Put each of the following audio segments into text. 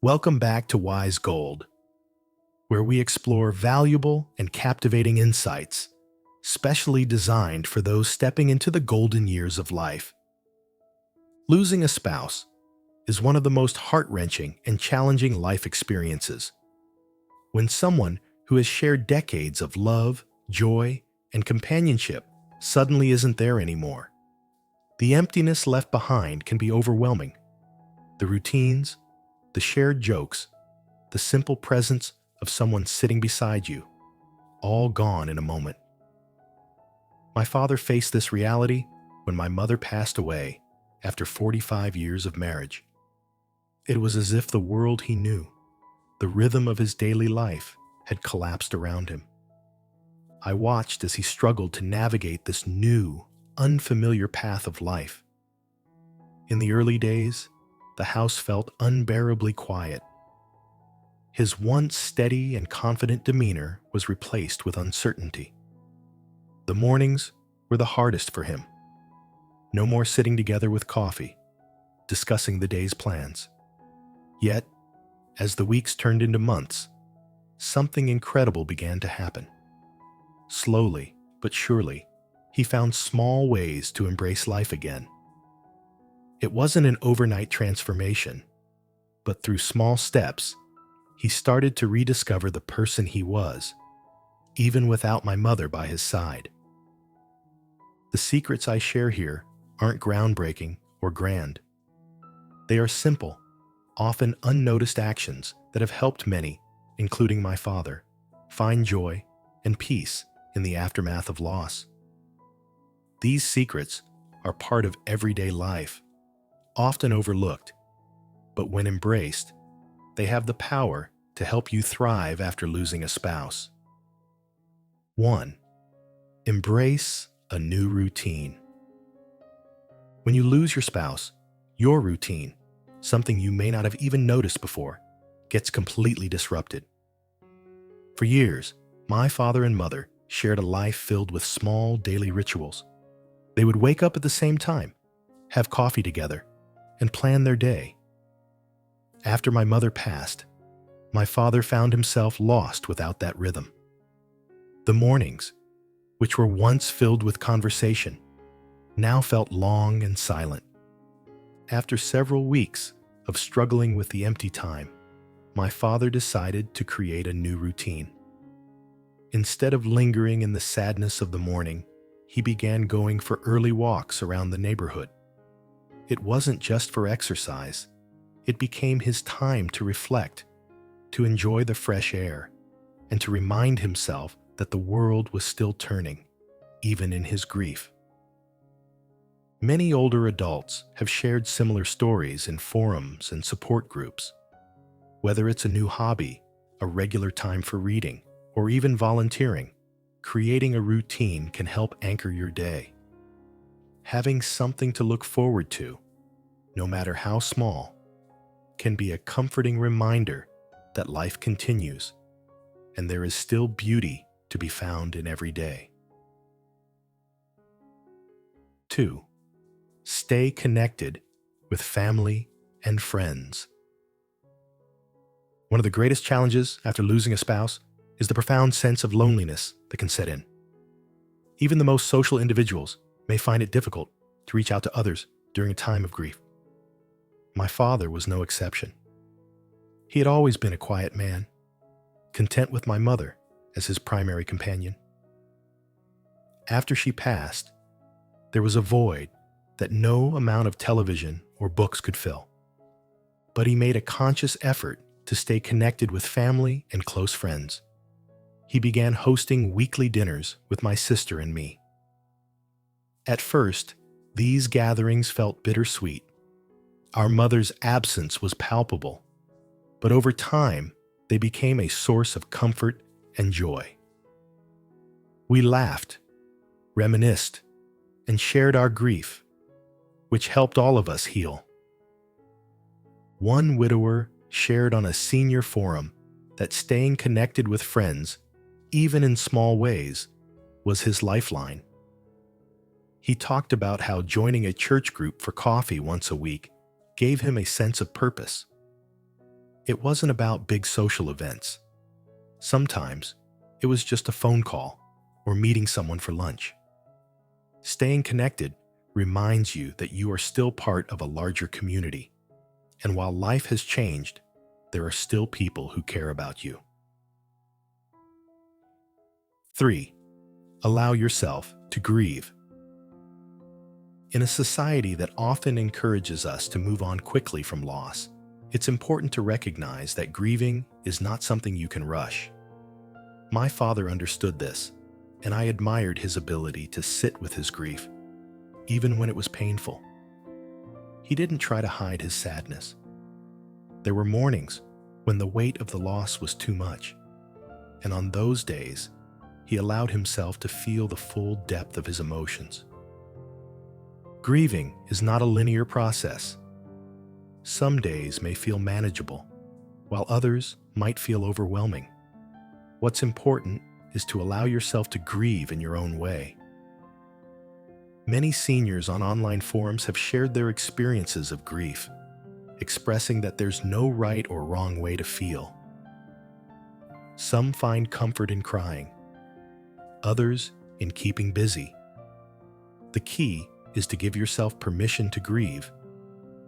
Welcome back to Wise Gold, where we explore valuable and captivating insights, specially designed for those stepping into the golden years of life. Losing a spouse is one of the most heart-wrenching and challenging life experiences. When someone who has shared decades of love, joy, and companionship suddenly isn't there anymore, the emptiness left behind can be overwhelming. The routines, the shared jokes, the simple presence of someone sitting beside you, all gone in a moment. My father faced this reality when my mother passed away after 45 years of marriage. It was as if the world he knew, the rhythm of his daily life, had collapsed around him. I watched as he struggled to navigate this new, unfamiliar path of life. In the early days, the house felt unbearably quiet. His once steady and confident demeanor was replaced with uncertainty. The mornings were the hardest for him. No more sitting together with coffee, discussing the day's plans. Yet, as the weeks turned into months, something incredible began to happen. Slowly but surely, he found small ways to embrace life again. It wasn't an overnight transformation, but through small steps, he started to rediscover the person he was, even without my mother by his side. The secrets I share here aren't groundbreaking or grand. They are simple, often unnoticed actions that have helped many, including my father, find joy and peace in the aftermath of loss. These secrets are part of everyday life, often overlooked, but when embraced, they have the power to help you thrive after losing a spouse. 1. Embrace a new routine. When you lose your spouse, your routine, something you may not have even noticed before, gets completely disrupted. For years, my father and mother shared a life filled with small daily rituals. They would wake up at the same time, have coffee together, and plan their day. After my mother passed, my father found himself lost without that rhythm. The mornings, which were once filled with conversation, now felt long and silent. After several weeks of struggling with the empty time, my father decided to create a new routine. Instead of lingering in the sadness of the morning, he began going for early walks around the neighborhood. It wasn't just for exercise. It became his time to reflect, to enjoy the fresh air, and to remind himself that the world was still turning, even in his grief. Many older adults have shared similar stories in forums and support groups. Whether it's a new hobby, a regular time for reading, or even volunteering, creating a routine can help anchor your day. Having something to look forward to, no matter how small, can be a comforting reminder that life continues and there is still beauty to be found in every day. 2. Stay connected with family and friends. One of the greatest challenges after losing a spouse is the profound sense of loneliness that can set in. Even the most social individuals may find it difficult to reach out to others during a time of grief. My father was no exception. He had always been a quiet man, content with my mother as his primary companion. After she passed, there was a void that no amount of television or books could fill. But he made a conscious effort to stay connected with family and close friends. He began hosting weekly dinners with my sister and me. At first, these gatherings felt bittersweet. Our mother's absence was palpable, but over time, they became a source of comfort and joy. We laughed, reminisced, and shared our grief, which helped all of us heal. One widower shared on a senior forum that staying connected with friends, even in small ways, was his lifeline. He talked about how joining a church group for coffee once a week gave him a sense of purpose. It wasn't about big social events. Sometimes it was just a phone call or meeting someone for lunch. Staying connected reminds you that you are still part of a larger community, and while life has changed, there are still people who care about you. 3. Allow yourself to grieve. In a society that often encourages us to move on quickly from loss, it's important to recognize that grieving is not something you can rush. My father understood this, and I admired his ability to sit with his grief, even when it was painful. He didn't try to hide his sadness. There were mornings when the weight of the loss was too much, and on those days, he allowed himself to feel the full depth of his emotions. Grieving is not a linear process. Some days may feel manageable, while others might feel overwhelming. What's important is to allow yourself to grieve in your own way. Many seniors on online forums have shared their experiences of grief, expressing that there's no right or wrong way to feel. Some find comfort in crying, others in keeping busy. The key is to give yourself permission to grieve,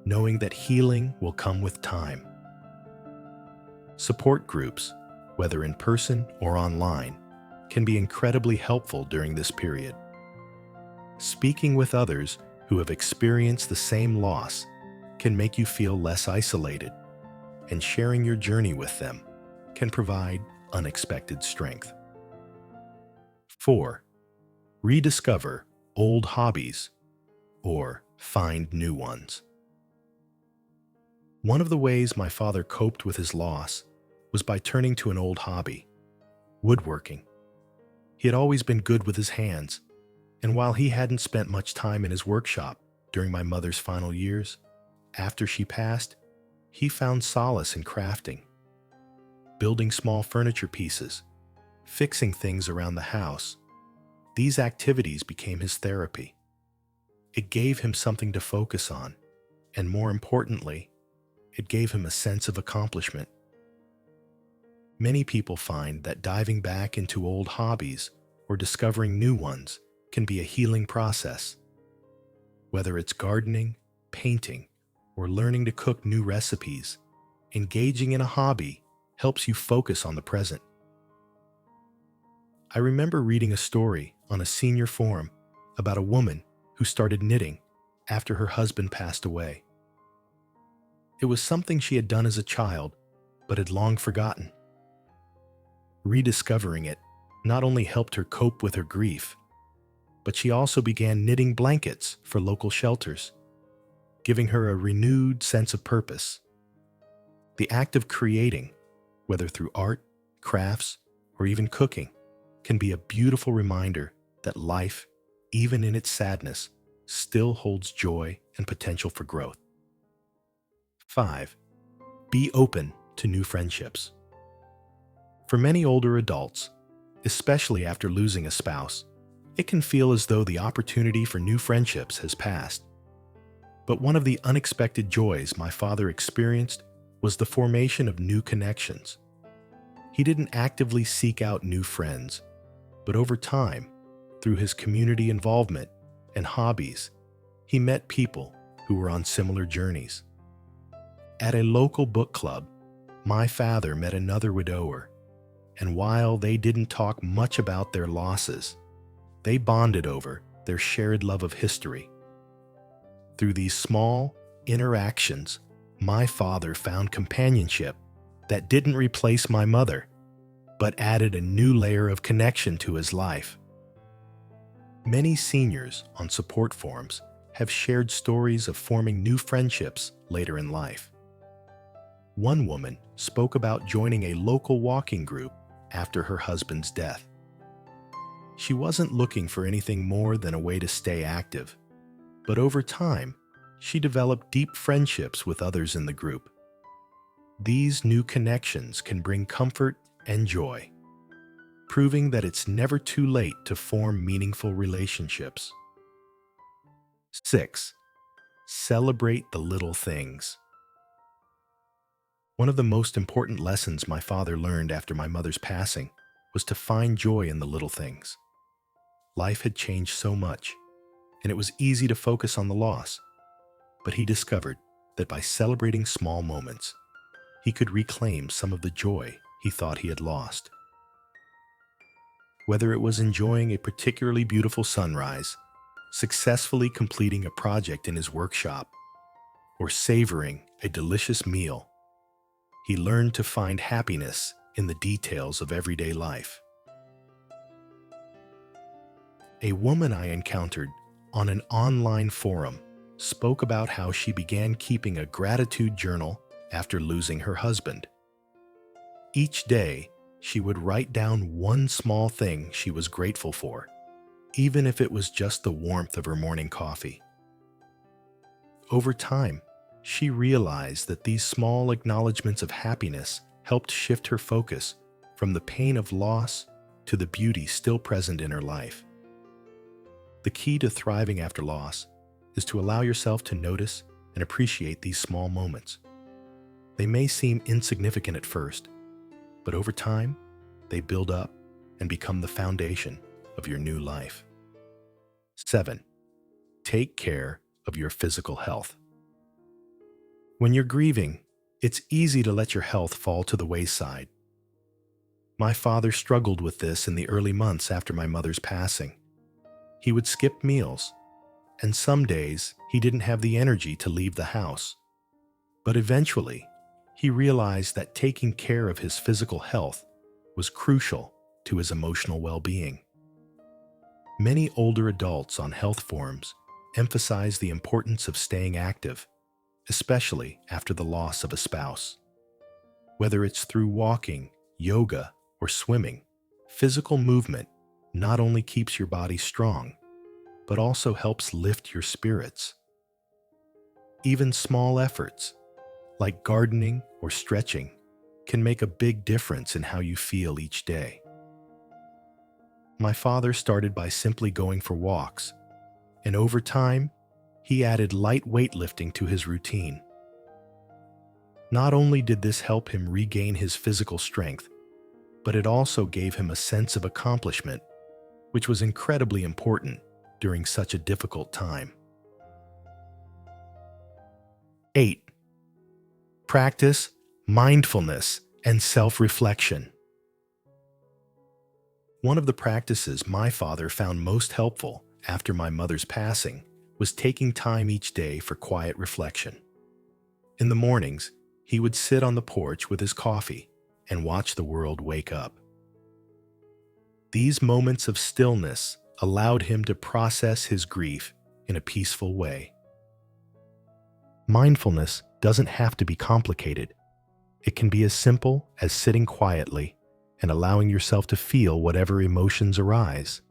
knowing that healing will come with time. Support groups, whether in person or online, can be incredibly helpful during this period. Speaking with others who have experienced the same loss can make you feel less isolated, and sharing your journey with them can provide unexpected strength. 4. Rediscover old hobbies or find new ones. One of the ways my father coped with his loss was by turning to an old hobby, woodworking. He had always been good with his hands, and while he hadn't spent much time in his workshop during my mother's final years, after she passed, he found solace in crafting, building small furniture pieces, fixing things around the house. These activities became his therapy. It gave him something to focus on, and more importantly, it gave him a sense of accomplishment. Many people find that diving back into old hobbies or discovering new ones can be a healing process. Whether it's gardening, painting, or learning to cook new recipes, engaging in a hobby helps you focus on the present. I remember reading a story on a senior forum about a woman who started knitting after her husband passed away. It was something she had done as a child, but had long forgotten. Rediscovering it not only helped her cope with her grief, but she also began knitting blankets for local shelters, giving her a renewed sense of purpose. The act of creating, whether through art, crafts, or even cooking, can be a beautiful reminder that life, even in its sadness, still holds joy and potential for growth. 5. Be open to new friendships. For many older adults, especially after losing a spouse, it can feel as though the opportunity for new friendships has passed. But one of the unexpected joys my father experienced was the formation of new connections. He didn't actively seek out new friends, but over time, through his community involvement and hobbies, he met people who were on similar journeys. At a local book club, my father met another widower, and while they didn't talk much about their losses, they bonded over their shared love of history. Through these small interactions, my father found companionship that didn't replace my mother, but added a new layer of connection to his life. Many seniors on support forums have shared stories of forming new friendships later in life. One woman spoke about joining a local walking group after her husband's death. She wasn't looking for anything more than a way to stay active, but over time, she developed deep friendships with others in the group. These new connections can bring comfort and joy, proving that it's never too late to form meaningful relationships. 6. Celebrate the little things. One of the most important lessons my father learned after my mother's passing was to find joy in the little things. Life had changed so much, and it was easy to focus on the loss, but he discovered that by celebrating small moments, he could reclaim some of the joy he thought he had lost. Whether it was enjoying a particularly beautiful sunrise, successfully completing a project in his workshop, or savoring a delicious meal, he learned to find happiness in the details of everyday life. A woman I encountered on an online forum spoke about how she began keeping a gratitude journal after losing her husband. Each day, she would write down one small thing she was grateful for, even if it was just the warmth of her morning coffee. Over time, she realized that these small acknowledgments of happiness helped shift her focus from the pain of loss to the beauty still present in her life. The key to thriving after loss is to allow yourself to notice and appreciate these small moments. They may seem insignificant at first, but over time, they build up and become the foundation of your new life. 7. Take care of your physical health. When you're grieving, it's easy to let your health fall to the wayside. My father struggled with this in the early months after my mother's passing. He would skip meals, and some days he didn't have the energy to leave the house. But eventually, he realized that taking care of his physical health was crucial to his emotional well-being. Many older adults on health forums emphasize the importance of staying active, especially after the loss of a spouse. Whether it's through walking, yoga, or swimming, physical movement not only keeps your body strong, but also helps lift your spirits. Even small efforts, like gardening or stretching, can make a big difference in how you feel each day. My father started by simply going for walks, and over time, he added light weightlifting to his routine. Not only did this help him regain his physical strength, but it also gave him a sense of accomplishment, which was incredibly important during such a difficult time. 8. Practice mindfulness and self-reflection. One of the practices my father found most helpful after my mother's passing was taking time each day for quiet reflection. In the mornings, he would sit on the porch with his coffee and watch the world wake up. These moments of stillness allowed him to process his grief in a peaceful way. Mindfulness doesn't have to be complicated. It can be as simple as sitting quietly and allowing yourself to feel whatever emotions arise.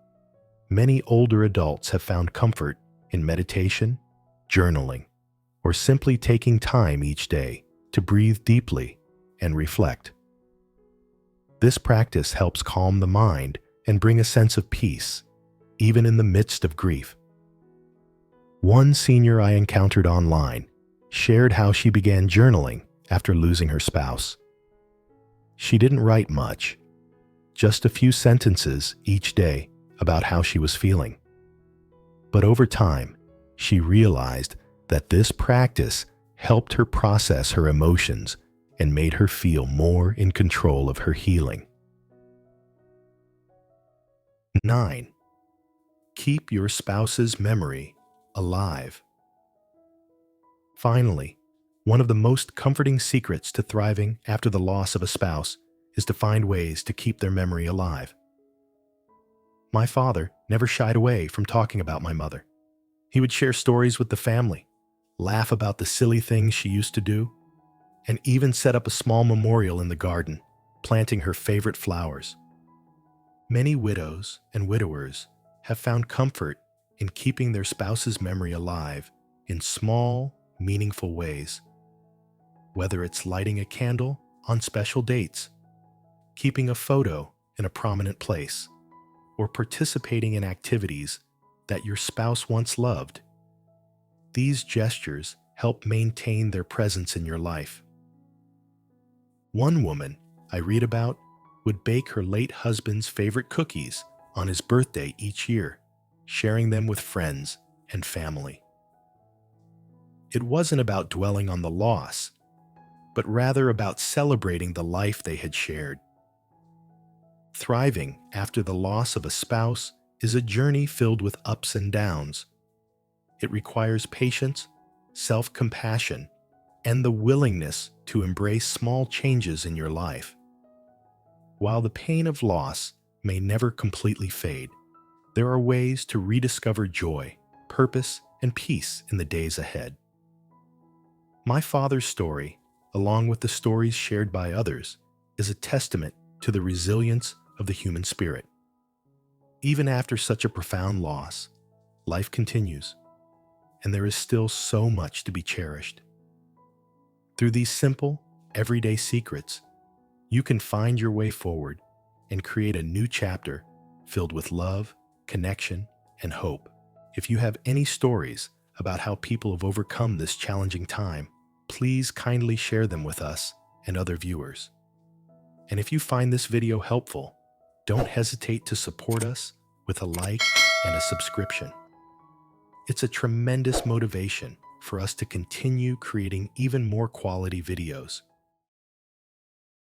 Many older adults have found comfort in meditation, journaling, or simply taking time each day to breathe deeply and reflect. This practice helps calm the mind and bring a sense of peace, even in the midst of grief. One senior I encountered online shared how she began journaling after losing her spouse. She didn't write much, just a few sentences each day about how she was feeling. But over time, she realized that this practice helped her process her emotions and made her feel more in control of her healing. 9. Keep your spouse's memory alive. Finally, one of the most comforting secrets to thriving after the loss of a spouse is to find ways to keep their memory alive. My father never shied away from talking about my mother. He would share stories with the family, laugh about the silly things she used to do, and even set up a small memorial in the garden, planting her favorite flowers. Many widows and widowers have found comfort in keeping their spouse's memory alive in small, meaningful ways. Whether it's lighting a candle on special dates, keeping a photo in a prominent place, or participating in activities that your spouse once loved. These gestures help maintain their presence in your life. One woman I read about would bake her late husband's favorite cookies on his birthday each year, sharing them with friends and family. It wasn't about dwelling on the loss, but rather about celebrating the life they had shared. Thriving after the loss of a spouse is a journey filled with ups and downs. It requires patience, self-compassion, and the willingness to embrace small changes in your life. While the pain of loss may never completely fade, there are ways to rediscover joy, purpose, and peace in the days ahead. My father's story, along with the stories shared by others, is a testament to the resilience of the human spirit. Even after such a profound loss, life continues, and there is still so much to be cherished. Through these simple, everyday secrets, you can find your way forward and create a new chapter filled with love, connection, and hope. If you have any stories about how people have overcome this challenging time, please kindly share them with us and other viewers. And if you find this video helpful, don't hesitate to support us with a like and a subscription. It's a tremendous motivation for us to continue creating even more quality videos.